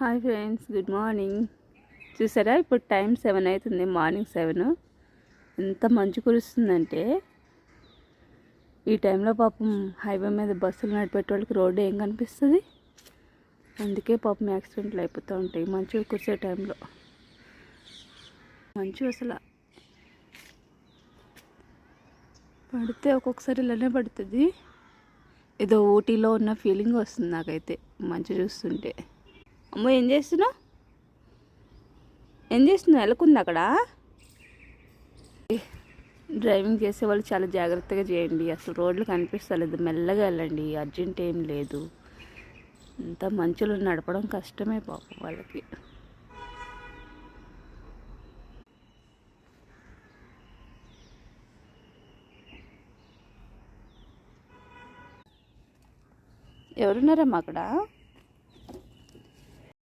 Hi friends, good morning. చూసారా, ఇప్పుడు time 7 అవుతుంది, మార్నింగ్ 7. ఎంత మంచు కురుస్తుందంటే ఈ టైంలో పాపం హైవే మీద బస్సులు నడిపేటోళ్ళకి రోడ్డు ఏం కనిపిస్తుంది. అందుకే పాపం యాక్సిడెంట్లు అయిపోతూ ఉంటాయి మంచు కురిసే టైంలో. మంచు అసలు పడితే ఒక్కొక్కసారి ఇలానే పడుతుంది. ఏదో ఊటీలో ఉన్న ఫీలింగ్ వస్తుంది నాకైతే మంచు చూస్తుంటే. అమ్మో, ఏం చేస్తున్నావు? ఎలాకుంది అక్కడ? డ్రైవింగ్ చేసే వాళ్ళు చాలా జాగ్రత్తగా చేయండి. అసలు రోడ్లు కనిపిస్తలేదు, మెల్లగా వెళ్ళండి, అర్జెంట్ ఏం లేదు. ఇంత మంచులో నడపడం కష్టమే పాపం వాళ్ళకి. ఎవరున్నారమ్మా అక్కడ?